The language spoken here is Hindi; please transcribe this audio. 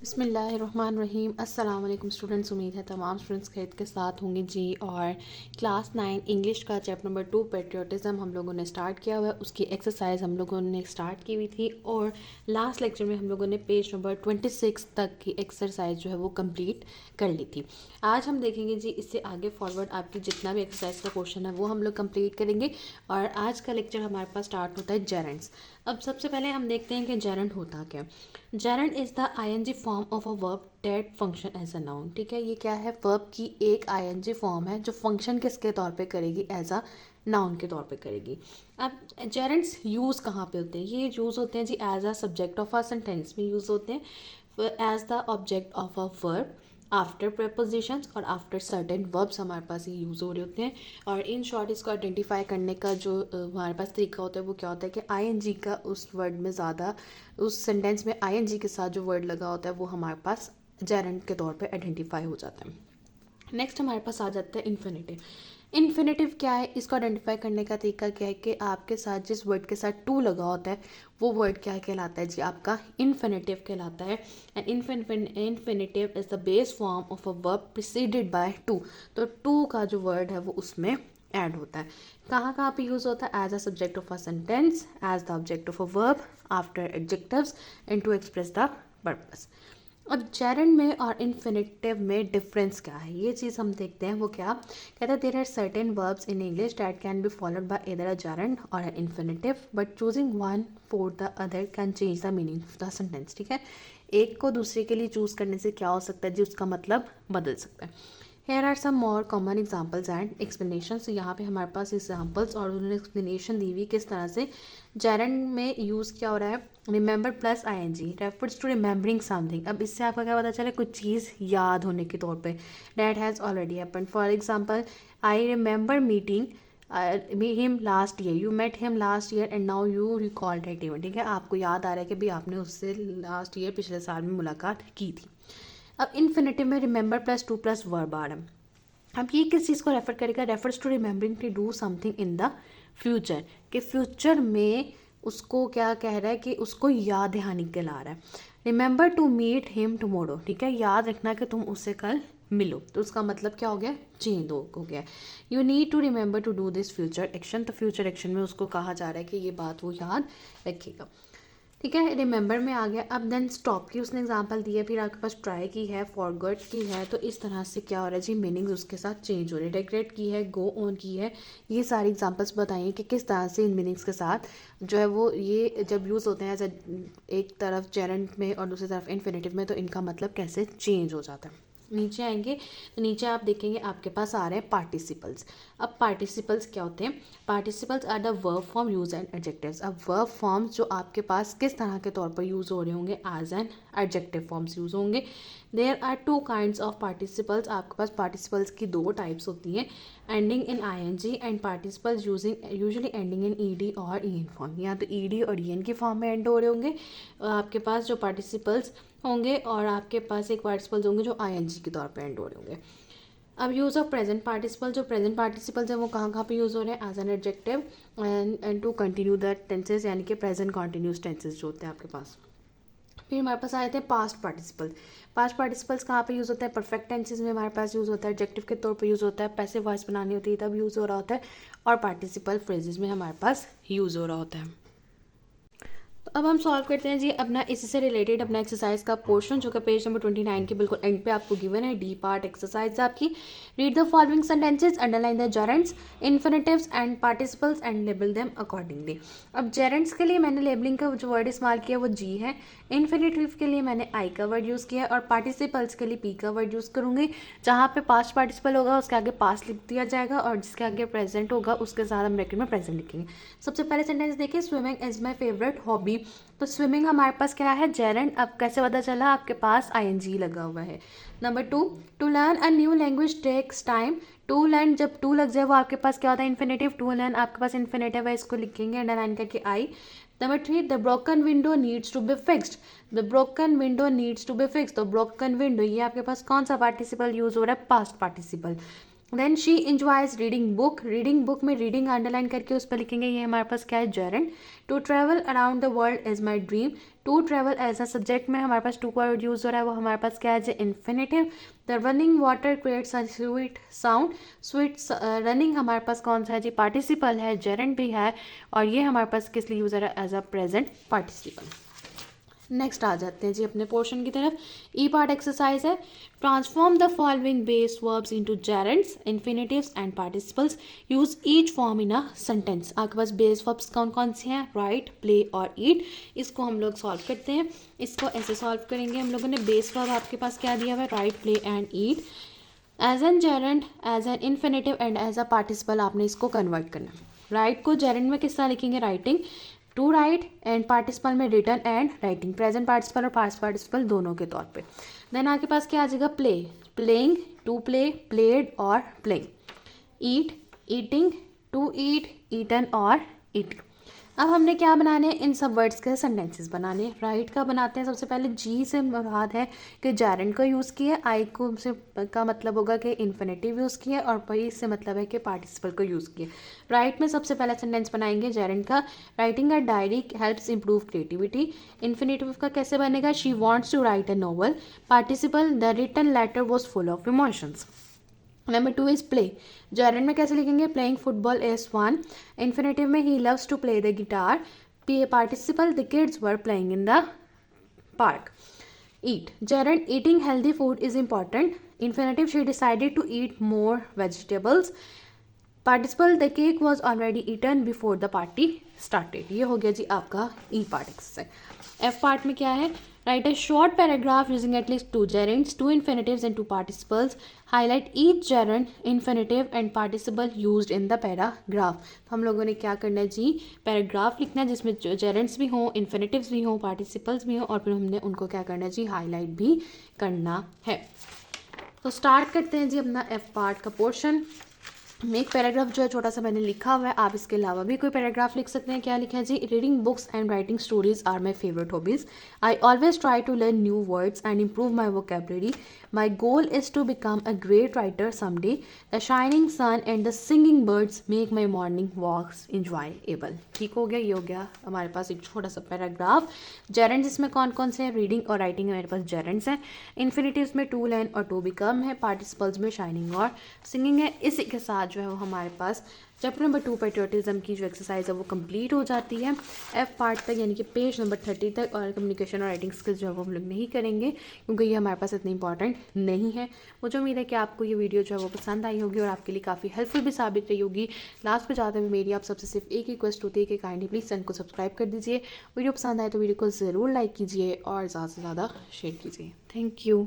बिस्मिल्लाहिर्रहमानिर्रहीम। अस्सलाम वालेकुम स्टूडेंट्स। उम्मीद है तमाम स्टूडेंट्स खैरियत के साथ होंगे जी। और क्लास 9 इंग्लिश का चैप्टर नंबर 2 पेट्रियोटिज़म हम लोगों ने स्टार्ट किया हुआ है। उसकी एक्सरसाइज हम लोगों ने स्टार्ट की हुई थी और लास्ट लेक्चर में हम लोगों ने पेज नंबर 26 तक की एक्सरसाइज जो है वो कंप्लीट कर ली थी। आज हम देखेंगे जी इससे आगे फॉरवर्ड आपकी जितना भी एक्सरसाइज का क्वेश्चन है वो हम लोग कंप्लीट करेंगे। और आज का लेक्चर हमारे पास स्टार्ट होता है जेरेंट्स। अब सबसे पहले हम देखते हैं कि जेरेंट होता क्या। Gerund is the ING form of a verb that function as a noun. ठीक है, ये क्या है, वर्ब की एक आईएनजी फॉर्म है जो फंक्शन किसके तौर पे करेगी, एज अ नाउन के तौर पे करेगी। अब जेरेंट्स यूज़ कहाँ पे होते हैं, ये यूज़ होते हैं जी as a subject of a sentence में यूज़ होते हैं, as the object of a verb, after prepositions और आफ्टर सर्टेन वर्ब्स हमारे पास ये यूज़ हो रहे होते हैं। और इन शॉर्ट इसको आइडेंटिफाई करने का जो हमारे पास तरीका होता है वो क्या होता है कि आईएनजी का उस वर्ड में ज़्यादा, उस सेंटेंस में आईएनजी के साथ जो वर्ड लगा होता है वो हमारे पास जेरेंट के तौर पे आइडेंटिफाई हो जाता है। नेक्स्ट हमारे पास आ जाता है इन्फिनेटिव। इन्फिनेटिव क्या है, इसको आइडेंटिफाई करने का तरीका क्या है कि आपके साथ जिस वर्ड के साथ टू लगा होता है वो वर्ड क्या कहलाता है जी, आपका इन्फिनेटिव कहलाता है। And infinitive is the base form of a verb preceded by two. तो टू का जो वर्ड है वो उसमें ऐड होता है। कहाँ कहाँ पे यूज़ होता है, as a subject of a sentence, as the object of a verb, after adjectives and to express the purpose. अब जेरेंट में और इन्फिनेटिव में डिफरेंस क्या है, ये चीज़ हम देखते हैं। वो क्या कहता है, there are certain verbs in English that can be followed by either a gerund or a infinitive, but choosing one for the other can change the meaning of the sentence. ठीक है, एक को दूसरे के लिए चूज़ करने से क्या हो सकता है जी, उसका मतलब बदल सकता है। Here are some more common examples and explanation. तो यहाँ पे हमारे पास एग्जाम्पल्स और उन्होंने एक्सप्लेनेशन दी हुई किस तरह से जेरेंट में यूज़ क्या हो रहा है। Remember plus I N G refers to remembering something. अब इससे आपका क्या पता चले, कुछ चीज़ याद होने के तौर पे। That has already happen. For example, I remember meeting him last year, you met him last year and now you recall that event. ठीक है, आपको याद आ रहा है कि भाई आपने उससे लास्ट ईयर पिछले साल में मुलाकात की थी। अब इन्फिनेटिव में remember plus to plus verb आ रहा है। अब ये किस चीज़ को रेफर करेगा, refers to remembering to do something in the future, कि फ्यूचर में उसको क्या कह रहा है कि उसको याद दहानी दिला रहा है। Remember to meet him tomorrow. ठीक है, याद रखना कि तुम उससे कल मिलो। तो उसका मतलब क्या हो गया, चेंज हो गया। You need to remember to do this future action. तो फ्यूचर एक्शन में उसको कहा जा रहा है कि ये बात वो याद रखेगा। ठीक है, रिमेंबर में आ गया। अब देन स्टॉप की उसने एग्जांपल दी है, फिर आपके पास ट्राई की है, फॉरगॉट की है। तो इस तरह से क्या हो रहा है जी, मीनिंग्स उसके साथ चेंज हो रहे हैं। रिग्रेट की है, गो ऑन की है। ये सारी एग्जांपल्स बताइए कि किस तरह से इन मीनिंग्स के साथ जो है वो ये जब यूज़ होते हैं एज एक तरफ जेरेंट में और दूसरी तरफ इन्फिनेटिव में, तो इनका मतलब कैसे चेंज हो जाता है। नीचे आएंगे तो नीचे आप देखेंगे आपके पास आ रहे हैं पार्टिसिपल्स। अब पार्टिसिपल्स क्या होते हैं, participles are the verb form use and adjectives. अब वर्ब फॉर्म्स जो आपके पास किस तरह के तौर पर यूज़ हो रहे होंगे, as an adjective forms use होंगे। There are two kinds of participles. आपके पास पार्टिसिपल्स की दो टाइप्स होती हैं, ending in I N G and participles using usually ending in E D और ई एन फॉर्म। या तो ई डी और ई एन की फॉर्म में एंड हो रहे होंगे आपके पास जो पार्टिसिपल्स होंगे, और आपके पास एक पार्टिसिपल्स होंगे जो आई एन जी के तौर पर एंड हो रहे होंगे। अब यूज़ ऑफ प्रेजेंट पार्टिसिपल, जो प्रेजेंट पार्टिसिपल्स हैं वो कहाँ कहाँ पे यूज़ हो रहे हैं, as an adjective and to continue the tenses, यानी कि प्रेजेंट कॉन्टिन्यूस टेंसेज जो होते हैं आपके पास। फिर हमारे पास आए थे पास्ट पार्टिसिपल। पास्ट पार्टिसिपल्स कहाँ पे यूज़ होता है, परफेक्ट टेंसेज में हमारे पास यूज़ होता है, एडजेक्टिव के तौर पे यूज़ होता है, पैसिव वॉइस बनानी होती है तब यूज़ हो रहा होता है, और पार्टिसिपल फ्रेजेस में हमारे पास यूज़ हो रहा होता है। तो अब हम सॉल्व करते हैं जी अपना इससे रिलेटेड अपना एक्सरसाइज का पोर्शन, जो कि पेज नंबर 29 के बिल्कुल एंड पे आपको गिवन है। डी पार्ट एक्सरसाइज आपकी। Read the following sentences, underline the gerunds, infinitives and participles and label them accordingly. अब जेरेंट्स के लिए मैंने लेबलिंग का जो वर्ड इस्तेमाल किया वो जी है, इन्फिनेटिव के लिए मैंने आई का वर्ड यूज़ किया, और पार्टिसिपल्स के लिए पी का वर्ड यूज़ करूँगी। जहाँ पे पास्ट पार्टिसिपल होगा उसके आगे पास्ट लिख दिया जाएगा, और जिसके आगे प्रेजेंट होगा उसके साथ हम ब्रैकेट में प्रेजेंट लिखेंगे। सबसे पहले सेंटेंस देखिए, swimming is my favourite hobby. तो स्विमिंग हमारे पास क्या है, जेरेंट। अब कैसे पता चला, आपके पास आई लगा हुआ है। Number two, to learn a new language takes time. To learn, जब टू लग जाए वो आपके पास क्या होता है, इन्फिनेटिव। टू लर्न आपके पास इन्फिनेटिव है, इसको लिखेंगे अंडरलाइन करके आई। Number three, the broken window needs to be fixed. The broken window needs to be fixed. तो ब्रोकन विंडो ये आपके पास कौन सा पार्टिसिपल यूज हो रहा है, past participle. Then she enjoys reading book में रीडिंग अंडरलाइन करके उस पर लिखेंगे, ये हमारे पास क्या है, gerund. To travel around the world is my dream, to travel as a subject में हमारे पास टू का यूज हो रहा है, वो हमारे पास क्या है जी, infinitive. The running water creates a sweet sound, sweet running हमारे पास कौन सा है जी, पार्टिसिपल है, जेरेंड भी है, और ये हमारे पास किस लिए यूज हो रहा है, as a present participle. Next आ जाते हैं जी अपने पोर्शन की तरफ। ई पार्ट एक्सरसाइज है, transform the following base verbs into gerunds, infinitives and participles, use each form in a sentence. आपके पास बेस वर्ब्स कौन कौन से हैं, राइट, प्ले और ईट। इसको हम लोग सॉल्व करते हैं। इसको ऐसे सॉल्व करेंगे, हम लोगों ने बेस वर्ब आपके पास क्या दिया हुआ है, right, play and eat. As an gerund, as an infinitive and as a participle आपने इसको कन्वर्ट करना है। राइट को जेरेंड में किस तरह लिखेंगे, writing, to write, and participle में written and writing, present participle और पास्ट पार्टिसिपल दोनों के तौर पे। देन आपके पास क्या आ जाएगा, play, playing, to play, played और playing. Eat, eating, to eat, eaten और ईटिंग। अब हमने क्या बनाने हैं, इन सब वर्ड्स के सेंटेंसेस बनाने हैं। राइट का बनाते हैं सबसे पहले, जी से मुराद है कि जेरेंड का यूज़ किया, आई को से का मतलब होगा कि इन्फिनेटिव यूज़ किया, और पी से मतलब है कि पार्टिसिपल को यूज़ किया। राइट में सबसे पहला सेंटेंस बनाएंगे जेरेंड का, writing a diary helps improve creativity. Infinitive का कैसे बनेगा, she wants to write a novel. Participle, the written letter was full of emotions. Number 2 is play, gerund में कैसे लिखेंगे, playing football is fun. Infinitive में he loves to play the guitar. Participle, the kids were playing in the park. Eat, gerund, eating healthy food is important. Infinitive, she decided to eat more vegetables. Participle, the cake was already eaten before the party started. ये हो गया जी आपका E part exercise. F part में क्या है, write a short paragraph using at least two gerunds, two infinitives and two participles, highlight each gerund, infinitive and participle used in the paragraph. तो हम लोगों ने क्या करना है जी, पैराग्राफ लिखना है जिसमें जेरेंड्स भी हों, इन्फिनेटिव्स भी हों, पार्टिसिपल्स भी हों, और फिर हमने उनको क्या करना है जी, हाईलाइट भी करना है। तो स्टार्ट करते हैं जी अपना एफ पार्ट का पोर्शन। एक पैराग्राफ जो है छोटा सा मैंने लिखा हुआ है, आप इसके अलावा भी कोई पैराग्राफ लिख सकते हैं। क्या लिखा है जी, reading books and writing stories are my favourite hobbies. I always try to learn new words and improve my vocabulary. My goal is to become a great writer someday. The shining sun and the singing birds make my morning walks enjoyable. ठीक हो गया, ये हो गया हमारे पास एक छोटा सा पैराग्राफ। जेरेंड्स इसमें कौन कौन से हैं, रीडिंग और राइटिंग में मेरे पास जेरेंड्स हैं। इन्फिनेटिव्स में टू लर्न और टू बिकम है। पार्टिसिपल्स में शाइनिंग और सिंगिंग है। इसी के साथ जो है वो हमारे पास चैप्टर नंबर 2 पेट्रियोटिज्म की जो एक्सरसाइज है वो कंप्लीट हो जाती है। एफ पार्ट तक यानी कि पेज नंबर 30 तक, और कम्युनिकेशन और राइटिंग स्किल्स जो है वो हम लोग नहीं करेंगे क्योंकि ये हमारे पास इतनी इंपॉर्टेंट नहीं है। मुझे उम्मीद है कि आपको ये वीडियो जो है वो पसंद आई होगी और आपके लिए काफ़ी हेल्पफुल भी साबित रही होगी। लास्ट पे जाते हुए मेरी आप सबसे सिर्फ एक रिक्वेस्ट होती है कि काइंडली प्लीज़ चैनल को सब्सक्राइब कर दीजिए। वीडियो पसंद आए तो वीडियो को ज़रूर लाइक कीजिए और ज़्यादा से ज़्यादा शेयर कीजिए। Thank you.